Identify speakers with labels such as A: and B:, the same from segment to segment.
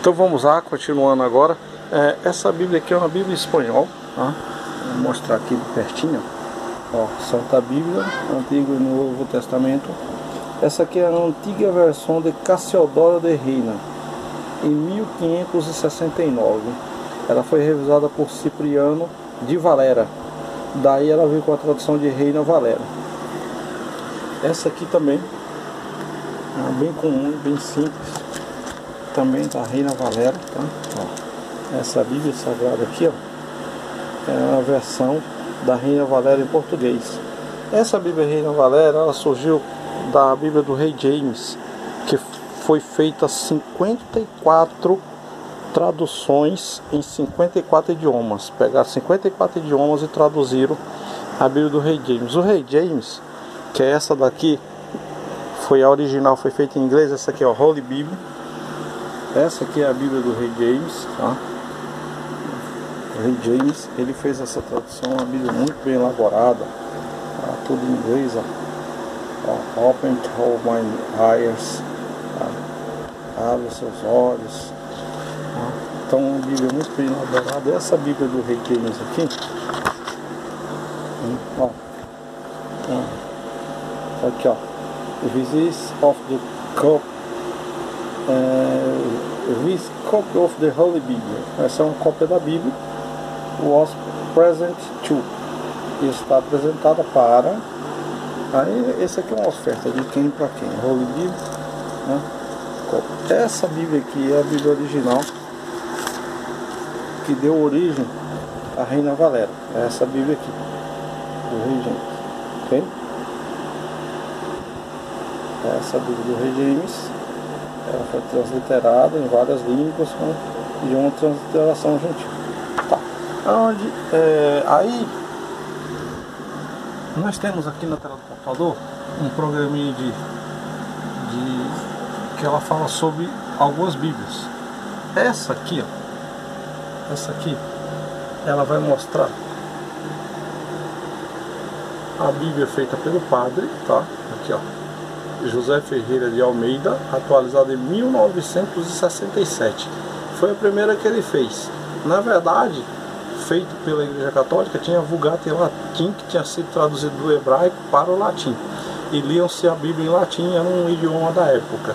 A: Então vamos lá, continuando agora. Essa Bíblia aqui é uma Bíblia em espanhol, tá? Vou mostrar aqui pertinho. Ó, Santa Bíblia, Antigo e Novo Testamento. Essa aqui é a antiga versão de Cassiodoro de Reina, em 1569. Ela foi revisada por Cipriano de Valera. Daí ela veio com a tradução de Reina Valera. Essa aqui também é bem comum, bem simples. Também da Reina Valera, tá? Ó, essa Bíblia Sagrada aqui, ó, é a versão da Reina Valera em português. Essa Bíblia Reina Valera, ela surgiu da Bíblia do Rei James, que foi feita 54 traduções em 54 idiomas. Pegaram 54 idiomas e traduziram a Bíblia do Rei James. O Rei James, que é essa daqui, foi a original, foi feita em inglês. Essa aqui é a Holy Bible. Essa aqui é a Bíblia do Rei James, tá? O Rei James, ele fez essa tradução, uma Bíblia muito bem elaborada, tá? Tudo em inglês, ó. Open all my eyes, tá? Abre seus olhos, tá? Então, uma Bíblia muito bem elaborada. Essa Bíblia do Rei James aqui, ó, aqui, ó, This of the cup. This copy of the Holy Bible. Essa é uma cópia da Bíblia. Was present to. E está apresentada para. Aí, esse aqui é uma oferta de quem para quem? Holy Bible, né? Essa Bíblia aqui é a Bíblia original que deu origem à Reina Valera. É essa Bíblia aqui do Rei James, ok? Essa Bíblia do Rei James, ela foi transliterada em várias línguas de uma transliteração gentil. Tá. Aí nós temos aqui na tela do computador um programinha que ela fala sobre algumas Bíblias. Essa aqui, ó, essa aqui, ela vai mostrar a Bíblia feita pelo padre, tá? Aqui, ó, José Ferreira de Almeida, atualizada em 1967. Foi a primeira que ele fez. Na verdade, feito pela Igreja Católica, tinha Vulgata em latim, que tinha sido traduzido do hebraico para o latim. E liam-se a Bíblia em latim, era um idioma da época.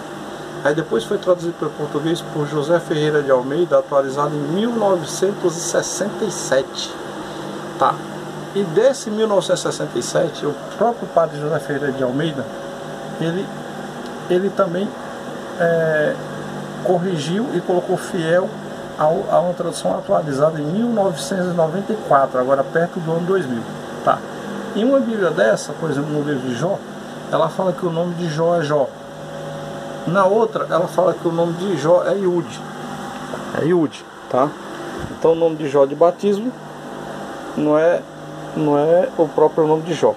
A: Aí depois foi traduzido para o português por José Ferreira de Almeida, atualizado em 1967. Tá. E desse 1967, o próprio padre José Ferreira de Almeida, ele também corrigiu e colocou fiel a uma tradução atualizada em 1994, agora perto do ano 2000. Tá. Em uma Bíblia dessa, por exemplo, no livro de Jó, ela fala que o nome de Jó é Jó. Na outra, ela fala que o nome de Jó é Yud. É Yud, tá? Então o nome de Jó de batismo não é o próprio nome de Jó.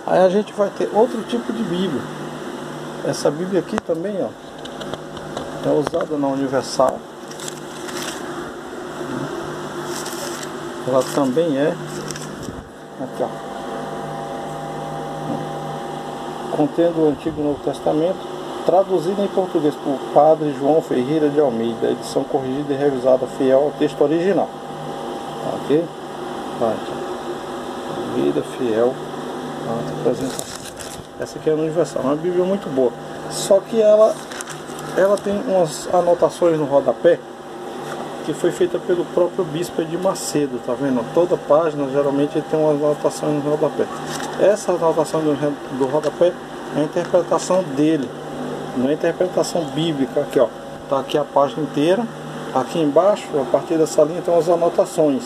A: Aí a gente vai ter outro tipo de Bíblia. Essa Bíblia aqui também, ó, é usada na Universal. Ela também é aqui, ó, contendo o Antigo e Novo Testamento, traduzida em português por Padre João Ferreira de Almeida, edição corrigida e revisada fiel ao texto original. Ok? Vai, vida fiel. Essa aqui é a Universal, uma Bíblia muito boa. Só que ela tem umas anotações no rodapé que foi feita pelo próprio Bispo de Macedo, tá vendo? Toda página geralmente tem umas anotações no rodapé. Essa anotação do rodapé é a interpretação dele, não é a interpretação bíblica. Aqui, ó, tá aqui a página inteira. Aqui embaixo, a partir dessa linha, tem umas anotações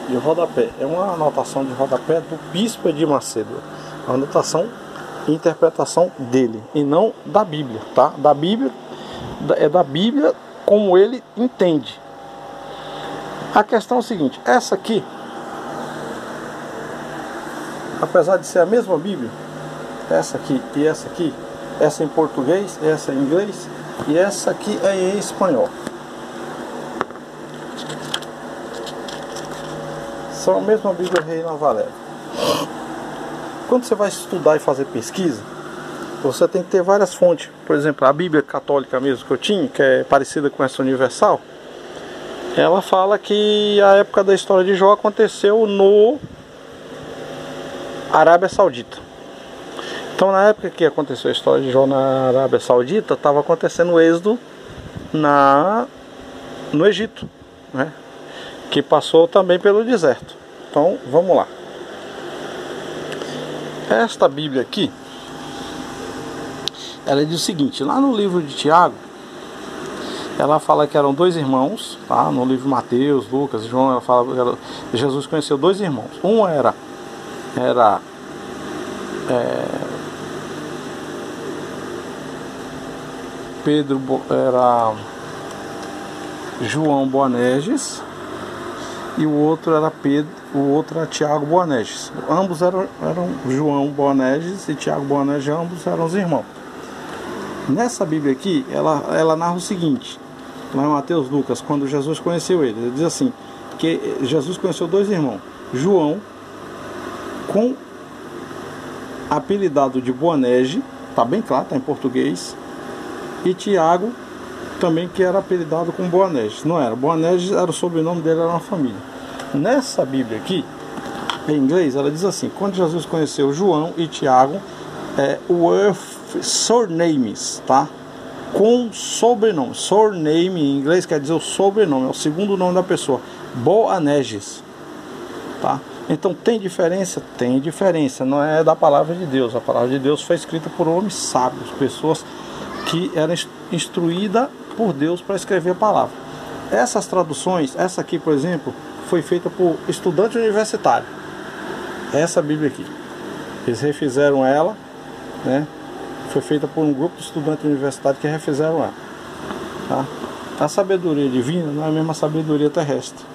A: de rodapé. É uma anotação de rodapé do Bispo de Macedo. A anotação e interpretação dele, e não da Bíblia, tá? Da Bíblia, é da Bíblia como ele entende. A questão é o seguinte: essa aqui, apesar de ser a mesma Bíblia, essa aqui e essa aqui, essa em português, essa em inglês e essa aqui é em espanhol. São a mesma Bíblia Reina Valera. Quando você vai estudar e fazer pesquisa, você tem que ter várias fontes. Por exemplo, a Bíblia católica mesmo que eu tinha, que é parecida com essa universal, ela fala que a época da história de Jó aconteceu no Arábia Saudita. Então, na época que aconteceu a história de Jó na Arábia Saudita, estava acontecendo o êxodo no Egito, né? Que passou também pelo deserto. Então, vamos lá. Esta Bíblia aqui, ela diz o seguinte: lá no livro de Tiago, ela fala que eram dois irmãos, tá? No livro de Mateus, Lucas e João, ela fala que Jesus conheceu dois irmãos. Um era João Boanerges, e o outro era Tiago Boanerges. Ambos eram João Boanerges e Tiago Boanerges, ambos eram os irmãos. Nessa Bíblia aqui, ela narra o seguinte, lá em Mateus, Lucas, quando Jesus conheceu ele diz assim, que Jesus conheceu dois irmãos, João, com apelidado de Boanerges, tá bem claro, tá em português, e Tiago, também, que era apelidado com Boanerges. Não era, Boanerges era o sobrenome dele, era uma família. Nessa Bíblia aqui, em inglês, ela diz assim: quando Jesus conheceu João e Tiago, with surnames, tá? Com sobrenome. Surname em inglês quer dizer o sobrenome, é o segundo nome da pessoa. Boanerges, tá? Então tem diferença? Tem diferença, não é da palavra de Deus. A palavra de Deus foi escrita por homens sábios, pessoas que eram instruídas por Deus para escrever a palavra. Essas traduções, essa aqui, por exemplo, foi feita por estudante universitário. Essa Bíblia aqui, eles refizeram ela, né? Foi feita por um grupo de estudantes universitários que refizeram ela, tá? A sabedoria divina não é a mesma sabedoria terrestre.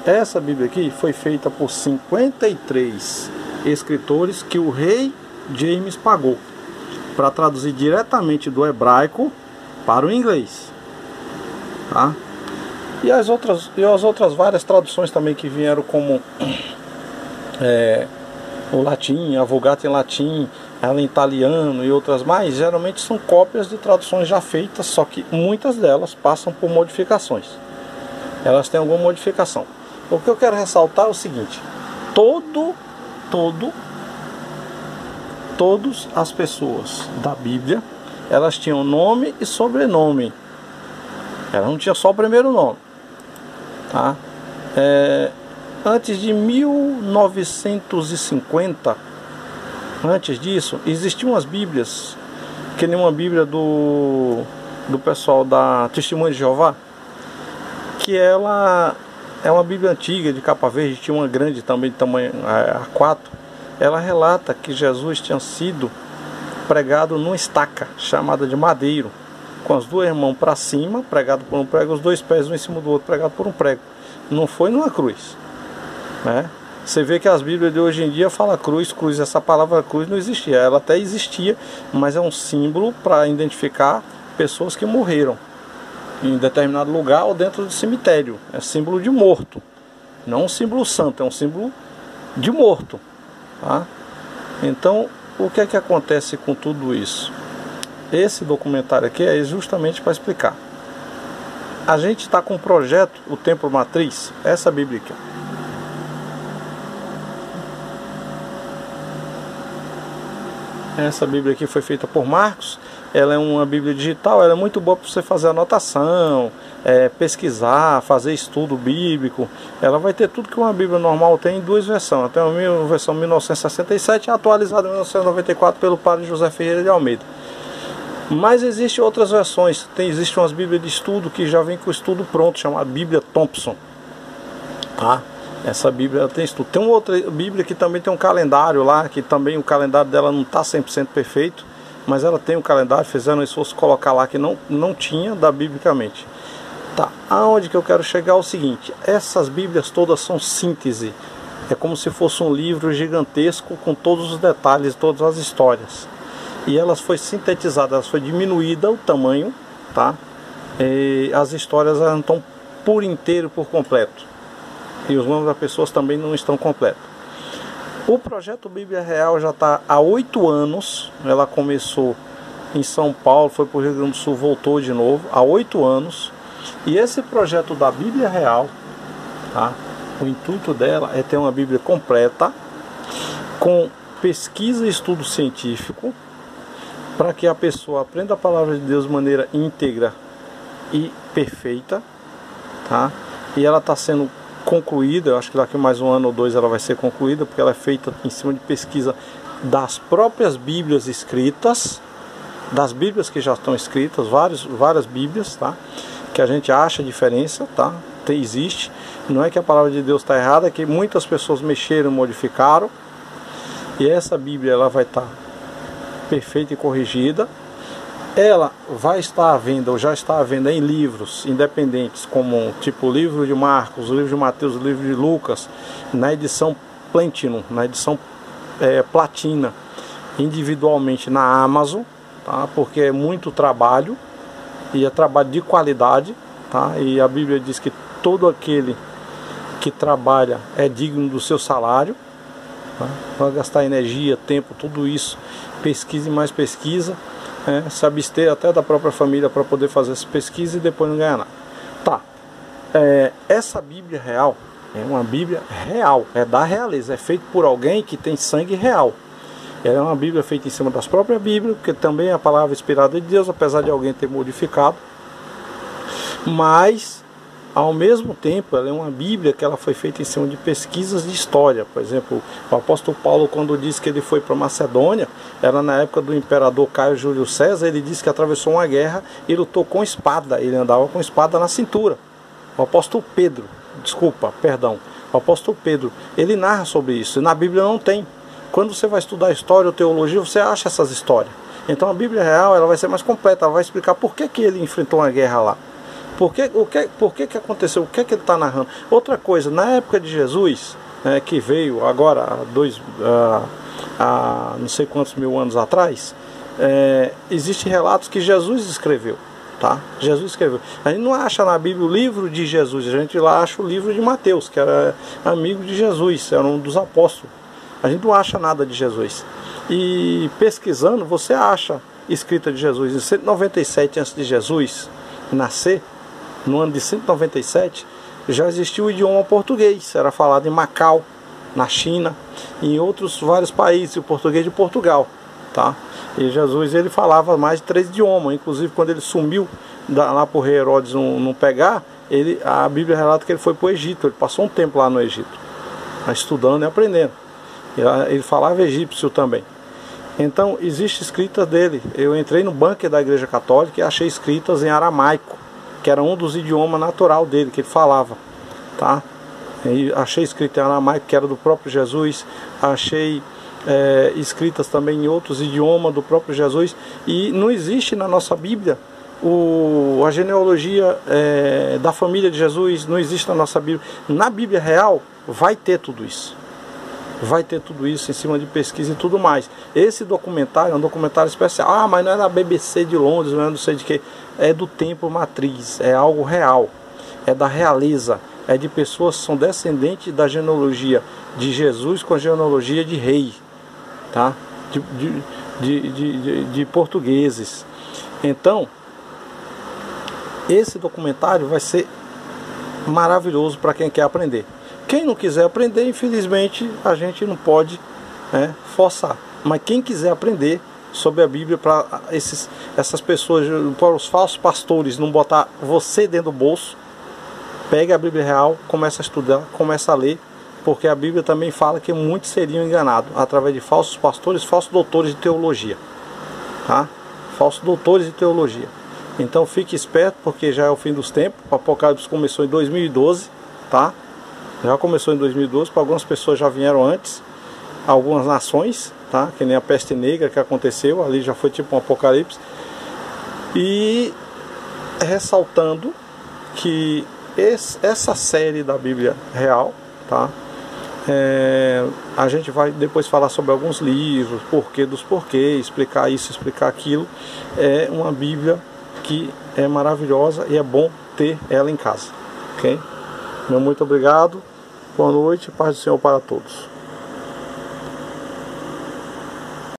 A: Essa Bíblia aqui foi feita por 53 escritores que o rei James pagou para traduzir diretamente do hebraico para o inglês, tá? E as outras várias traduções também que vieram, como o latim, a Vulgata em latim, ela em italiano e outras mais, geralmente são cópias de traduções já feitas, só que muitas delas passam por modificações. Elas têm alguma modificação. O que eu quero ressaltar é o seguinte: todas as pessoas da Bíblia, elas tinham nome e sobrenome. Ela não tinha só o primeiro nome, tá? Antes de 1950, antes disso, existiam as Bíblias, que nem uma Bíblia do pessoal da Testemunha de Jeová, que ela é uma Bíblia antiga, de capa verde, tinha uma grande também de tamanho A4. Ela relata que Jesus tinha sido pregado numa estaca chamada de madeiro, com as duas mãos para cima, pregado por um prego, os dois pés um em cima do outro, pregado por um prego. Não foi numa cruz, né? Você vê que as Bíblias de hoje em dia falam cruz, essa palavra cruz não existia. Ela até existia, mas é um símbolo para identificar pessoas que morreram em determinado lugar ou dentro do cemitério. É símbolo de morto, não um símbolo santo, é um símbolo de morto, tá? Então, o que é que acontece com tudo isso? Esse documentário aqui é justamente para explicar. A gente está com um projeto, o Templo Matriz, essa Bíblia aqui. Essa Bíblia aqui foi feita por Marcos. Ela é uma Bíblia digital, ela é muito boa para você fazer anotação, pesquisar, fazer estudo bíblico. Ela vai ter tudo que uma Bíblia normal tem em duas versões. Tem uma versão 1967 e atualizada em 1994 pelo padre José Ferreira de Almeida. Mas existem outras versões. Existem umas Bíblias de estudo que já vem com o estudo pronto, chamada Bíblia Thompson, tá? Essa Bíblia ela tem estudo. Tem uma outra Bíblia que também tem um calendário lá, que também o calendário dela não está 100% perfeito, mas ela tem um calendário, fizeram um esforço colocar lá que não tinha da biblicamente. Tá, aonde que eu quero chegar é o seguinte: essas Bíblias todas são síntese. É como se fosse um livro gigantesco com todos os detalhes, todas as histórias. E elas foi sintetizada, elas foi diminuída o tamanho, tá? E as histórias elas não estão por inteiro, por completo. E os nomes das pessoas também não estão completos. O projeto Bíblia Real já está há 8 anos. Ela começou em São Paulo, foi para o Rio Grande do Sul, voltou de novo, há 8 anos. E esse projeto da Bíblia Real, tá? O intuito dela é ter uma Bíblia completa, com pesquisa e estudo científico, para que a pessoa aprenda a palavra de Deus de maneira íntegra e perfeita, tá? E ela está sendo concluída, eu acho que daqui mais 1 ano ou 2 ela vai ser concluída, porque ela é feita em cima de pesquisa das próprias Bíblias escritas, das Bíblias que já estão escritas, várias Bíblias, tá? Que a gente acha a diferença, tá? Existe, não é que a palavra de Deus está errada, é que muitas pessoas mexeram, modificaram, e essa Bíblia ela vai estar perfeita e corrigida. Ela vai estar à venda, ou já está à venda em livros independentes, como tipo o livro de Marcos, o livro de Mateus, o livro de Lucas, na edição Platinum, na edição Platina, individualmente na Amazon, tá? Porque é muito trabalho, e é trabalho de qualidade, tá? E a Bíblia diz que todo aquele que trabalha é digno do seu salário, tá? Vai gastar energia, tempo, tudo isso, pesquisa e mais pesquisa, se abster até da própria família para poder fazer essa pesquisa e depois não ganhar nada. Tá. Essa Bíblia Real é uma Bíblia real, é da realeza, é feita por alguém que tem sangue real. Ela é uma Bíblia feita em cima das próprias Bíblias, porque também é a palavra inspirada de Deus, apesar de alguém ter modificado. Mas, ao mesmo tempo, ela é uma Bíblia que ela foi feita em cima de pesquisas de história. Por exemplo, o apóstolo Paulo, quando disse que ele foi para Macedônia, era na época do imperador Caio Júlio César. Ele disse que atravessou uma guerra e lutou com espada, ele andava com espada na cintura. O apóstolo Pedro, o apóstolo Pedro, ele narra sobre isso, e na Bíblia não tem. Quando você vai estudar história ou teologia, você acha essas histórias. Então a Bíblia Real ela vai ser mais completa, ela vai explicar por que ele enfrentou uma guerra lá. Por que aconteceu, o que ele está narrando. Outra coisa, na época de Jesus, que veio agora, há não sei quantos mil anos atrás, existem relatos que Jesus escreveu. Tá? Jesus escreveu. A gente não acha na Bíblia o livro de Jesus, a gente lá acha o livro de Mateus, que era amigo de Jesus, era um dos apóstolos. A gente não acha nada de Jesus. E pesquisando, você acha escrita de Jesus. Em 197 antes de Jesus nascer, no ano de 197, já existia o idioma português. Era falado em Macau, na China, e em outros vários países, o português de Portugal. Tá? E Jesus ele falava mais de 3 idiomas. Inclusive, quando ele sumiu lá para o rei Herodes não pegar, a Bíblia relata que ele foi para o Egito. Ele passou um tempo lá no Egito, estudando e aprendendo. Ele falava egípcio também. Então, existe escritas dele. Eu entrei no bunker da Igreja Católica e achei escritas em aramaico, que era um dos idiomas natural dele, que ele falava. Tá? E achei escrita em aramaico, que era do próprio Jesus. Achei escritas também em outros idiomas do próprio Jesus. E não existe na nossa Bíblia a genealogia da família de Jesus. Não existe na nossa Bíblia. Na Bíblia Real vai ter tudo isso. Vai ter tudo isso em cima de pesquisa e tudo mais. Esse documentário é um documentário especial. Mas não é da BBC de Londres, não é não sei de que. É do Templo Matriz, é algo real. É da realeza, é de pessoas que são descendentes da genealogia de Jesus com a genealogia de rei, tá? De portugueses. Então, esse documentário vai ser maravilhoso para quem quer aprender. Quem não quiser aprender, infelizmente, a gente não pode forçar. Mas quem quiser aprender sobre a Bíblia, para essas pessoas, para os falsos pastores não botar você dentro do bolso, pega a Bíblia Real, começa a estudar, começa a ler, porque a Bíblia também fala que muitos seriam enganados através de falsos pastores, falsos doutores de teologia. Tá? Falsos doutores de teologia. Então fique esperto, porque já é o fim dos tempos. O Apocalipse começou em 2012, tá? Já começou em 2012, para algumas pessoas já vieram antes, algumas nações, tá? Que nem a peste negra que aconteceu, ali já foi tipo um apocalipse. E ressaltando que essa série da Bíblia Real, tá? A gente vai depois falar sobre alguns livros, porquê dos porquês, explicar isso, explicar aquilo. É uma Bíblia que é maravilhosa e é bom ter ela em casa, ok? Meu muito obrigado. Boa noite, paz do Senhor para todos.